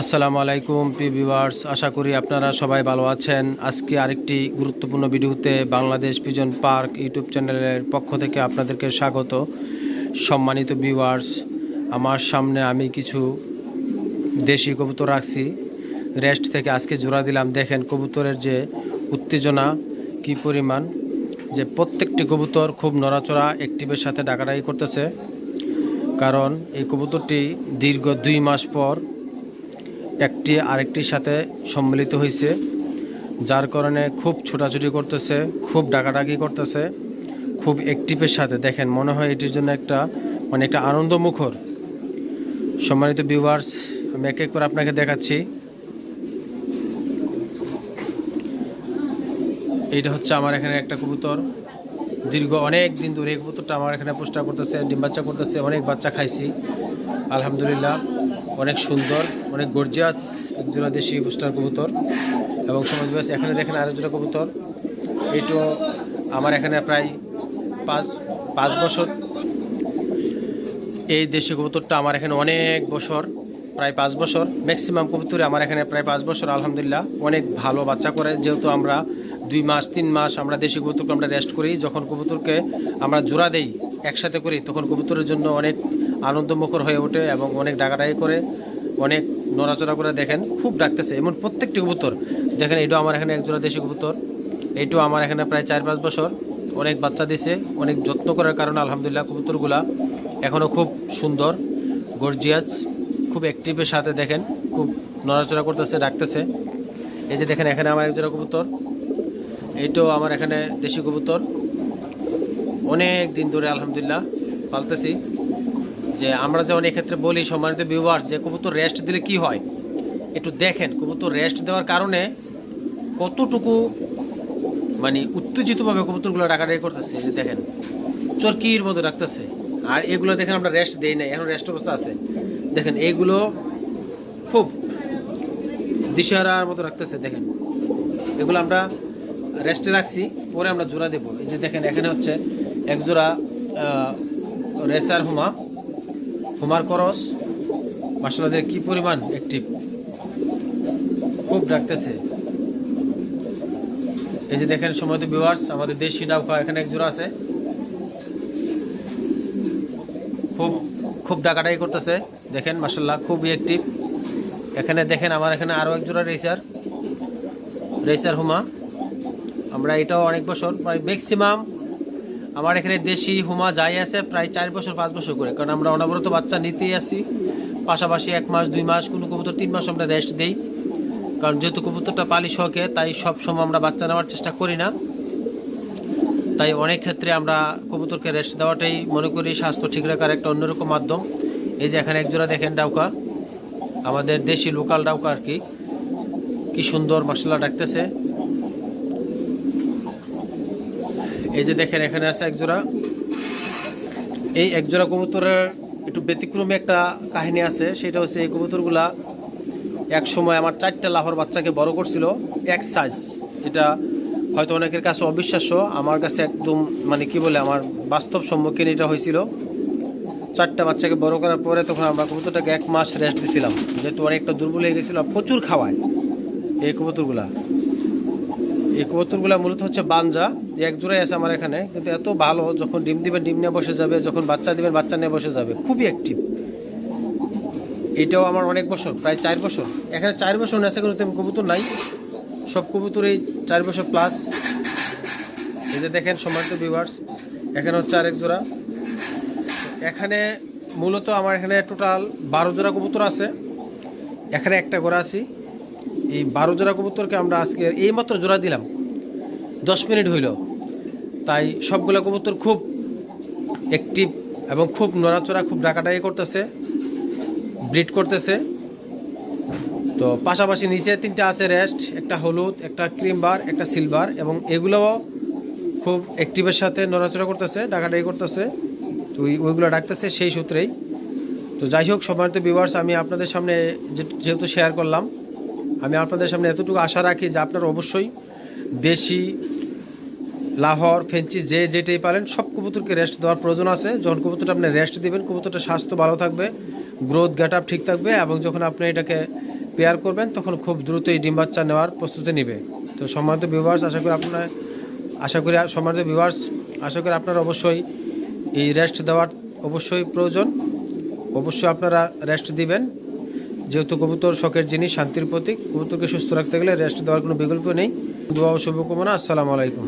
আসসালামু আলাইকুম প্রিয় ভিউয়ার্স, আশা করি আপনারা সবাই ভালো আছেন। আজকে আরেকটি গুরুত্বপূর্ণ ভিডিওতে বাংলাদেশ পিজন পার্ক ইউটিউব চ্যানেলের পক্ষ থেকে আপনাদেরকে স্বাগত। সম্মানিত ভিউয়ার্স, আমার সামনে আমি কিছু দেশি কবুতর রাখছি রেস্ট থেকে, আজকে জোড়া দিলাম। দেখেন কবুতরের যে উত্তেজনা কি পরিমাণ, যে প্রত্যেকটি কবুতর খুব নড়াচড়া অ্যাক্টিভের সাথে ডাকাডাকি করতেছে, কারণ এই কবুতরটি দীর্ঘ 2 মাস পর একটি আরেকটির সাথে সম্মিলিত হয়েছে, যার কারণে খুব ছোটাছুটি করতেছে, খুব ডাকাডাকি করতেছে, খুব অ্যাক্টিভের সাথে। দেখেন মনে হয় এটির জন্য একটা আনন্দমুখর। সম্মানিত ভিউয়ার্স, আমি এক এক করে আপনাকে দেখাচ্ছি। এইটা হচ্ছে আমার এখানে একটা কবুতর, দীর্ঘ অনেক দিন ধরে এই কবুতরটা আমার এখানে পোস্টার করতেছে, ডিম বাচ্চা করতেছে, অনেক বাচ্চা খাইছি আলহামদুলিল্লাহ। অনেক সুন্দর, অনেক গর্জিয়াস একজোড়া দেশি পোস্টার কবুতর। এবং সমাজ এখানে দেখেন আরেকজোড়া কবুতর, এইটাও আমার এখানে প্রায় পাঁচ বছর। এই দেশি কবুতরটা আমার এখানে অনেক বছর, প্রায় 5 বছর। ম্যাক্সিমাম কবুতরে আমার এখানে প্রায় 5 বছর আলহামদুলিল্লাহ। অনেক ভালো বাচ্চা করে, যেহেতু আমরা 2 মাস 3 মাস আমরা দেশি কবুতরকে আমরা রেস্ট করি। যখন কবুতরকে আমরা জোড়া দেই একসাথে করি, তখন কবুতরের জন্য অনেক আনন্দমুখর হয়ে ওঠে এবং অনেক ডাকাডাকি করে, অনেক নড়াচড়া করে। দেখেন খুব ডাকতেছে, এমন প্রত্যেকটি কবুতর। দেখেন এইটাও আমার এখানে একজোড়া দেশি কবুতর, এইটাও আমার এখানে প্রায় 4-5 বছর। অনেক বাচ্চা দিছে, অনেক যত্ন করার কারণে আলহামদুলিল্লাহ কবুতরগুলা এখনও খুব সুন্দর, গর্জিয়াস, খুব অ্যাক্টিভের সাথে। দেখেন খুব নড়াচড়া করতেছে, ডাকতেছে। এই যে দেখেন এখানে আমার একজোড়া কবুতর, এইটাও আমার এখানে দেশি কবুতর। অনেক দিন ধরে আলহামদুলিল্লাহ পালতেছি। যে আমরা যেমন এক্ষেত্রে বলি সম্মানিত ভিউয়ার্স, যে কবুতর রেস্ট দিলে কি হয় একটু দেখেন। কবুতর রেস্ট দেওয়ার কারণে কতটুকু উত্তেজিতভাবে কবুতরগুলো ডাকাডাকি করতেছে। যে দেখেন চরকির মতো ডাকতেছে। আর এগুলো দেখেন আমরা রেস্ট দেই নাই, এখন রেস্ট অবস্থা আছে। দেখেন এইগুলো খুব দিশেহারার মতো রাখতেছে। দেখেন এগুলো আমরা রেস্টে রাখছি, পরে আমরা জোড়া দেবো। এই যে দেখেন এখানে হচ্ছে এক জোড়া রেসার হুমার করস। মাশাআল্লাহ কি পরিমাণ অ্যাক্টিভ, খুব ডাকতেছে। এই যে দেখেন সম্মানিত ভিউয়ার্স, আমাদের দেশি ডাউকা এখানে এক জোড়া আছে, খুব খুব ডাকাডাকি করতেছে। দেখেন মাশাআল্লাহ খুবই অ্যাক্টিভ। এখানে দেখেন আমার এখানে আরও এক জোড়া রেসার হুমা। আমরা এটাও অনেক বছর, প্রায় ম্যাক্সিমাম আমার এখানে দেশি হুমা যাই আছে প্রায় 4 বছর 5 বছর করে, কারণ আমরা অনবরত বাচ্চা নিতেই আসি। পাশাপাশি 1 মাস 2 মাস, কোনো কবুতর 3 মাস আমরা রেস্ট দিই, কারণ যেহেতু কবুতরটা পালি শখে, তাই সব সময় আমরা বাচ্চা নেওয়ার চেষ্টা করি না। তাই অনেক ক্ষেত্রে আমরা কবুতরকে রেস্ট দেওয়াটাই মনে করি স্বাস্থ্য ঠিক রাখার একটা অন্যরকম মাধ্যম। এই যে এখানে একজোড়া দেখেন ডাউকা, আমাদের দেশি লোকাল ডাউকা আর কি সুন্দর মাশাআল্লাহ ডাকতেছে। এই যে দেখেন এখানে আছে একজোড়া। এই একজোড়া কবুতরের একটু ব্যতিক্রমী একটা কাহিনী আছে। সেটা হচ্ছে এই কবুতরগুলা এক সময় আমার 4টা লাহোর বাচ্চাকে বড় করছিল, এক সাইজ। এটা হয়তো অনেকের কাছে অবিশ্বাস্য, আমার কাছে একদম কি বলে, আমার বাস্তব সম্মুখীন এটা হয়েছিল। 4টা বাচ্চাকে বড় করার পরে তখন আমরা কবুতরটাকে 1 মাস রেস্ট দিয়েছিলাম, যেহেতু অনেকটা দুর্বল হয়ে গেছিলো। প্রচুর খাওয়ায় এই কবুতরগুলা। এই কবুতরগুলা মূলত হচ্ছে বানজা। এক জোড়াই আছে আমার এখানে, কিন্তু এত ভালো, যখন ডিম দিবেন ডিম নিয়ে বসে যাবে, যখন বাচ্চা দিবেন বাচ্চা নিয়ে বসে যাবে, খুবই অ্যাক্টিভ। এটাও আমার অনেক বছর, প্রায় 4 বছর। এখানে 4 বছর নেশা করে তেমন কবুতর নাই, সব কবুতরই 4 বছর প্লাস। এই যে দেখেন সম্মানিত ভিউয়ার্স, এখানে হচ্ছে আরেক জোড়া। এখানে মূলত আমার এখানে টোটাল 12 জোড়া কবুতর আছে। এখানে একটা ঘোড়া আছি। এই 12 জোড়া কবুতরকে আমরা আজকে এইমাত্র জোড়া দিলাম, 10 মিনিট হইল। তাই সবগুলো কবুতর খুব অ্যাক্টিভ এবং খুব নড়াচড়া, খুব ডাকাডাকি করতেছে, ব্রিড করতেছে। তো পাশাপাশি নিচে 3টা আছে রেস্ট, একটা হলুদ, একটা ক্রিম বার, একটা সিলভার, এবং এগুলোও খুব অ্যাক্টিভের সাথে নড়াচড়া করতেছে, ডাকাডাকি করতেছে। তো ওইগুলো ডাকতেছে সেই সূত্রেই। তো যাই হোক সম্মানিত ভিউয়ার্স, আমি আপনাদের সামনে যেহেতু শেয়ার করলাম, আমি আপনাদের সামনে এতটুকু আশা রাখি যে আপনারা অবশ্যই দেশি, লাহোর, ফেঞ্চি যেটাই পারেন সব কবুতরকে রেস্ট দেওয়ার প্রয়োজন আছে। যখন কবুতরটা আপনি রেস্ট দিবেন, কবুতরটা স্বাস্থ্য ভালো থাকবে, গ্রোথ গেট আপ ঠিক থাকবে, এবং যখন আপনি এটাকে পেয়ার করবেন তখন খুব দ্রুত এই ডিম বাচ্চা নেওয়ার প্রস্তুতি নেবে। তো সম্মানিত ভিউয়ার্স, আশা করি আপনারা অবশ্যই এই রেস্ট দেওয়ার অবশ্যই প্রয়োজন। অবশ্যই আপনারা রেস্ট দিবেন, যেহেতু কবুতর শখের জিনিস, শান্তির প্রতীক। কবুতরকে সুস্থ রাখতে গেলে রেস্ট দেওয়ার কোনো বিকল্প নেই। দোয়া ও শুভকামনা। আসসালামু আলাইকুম।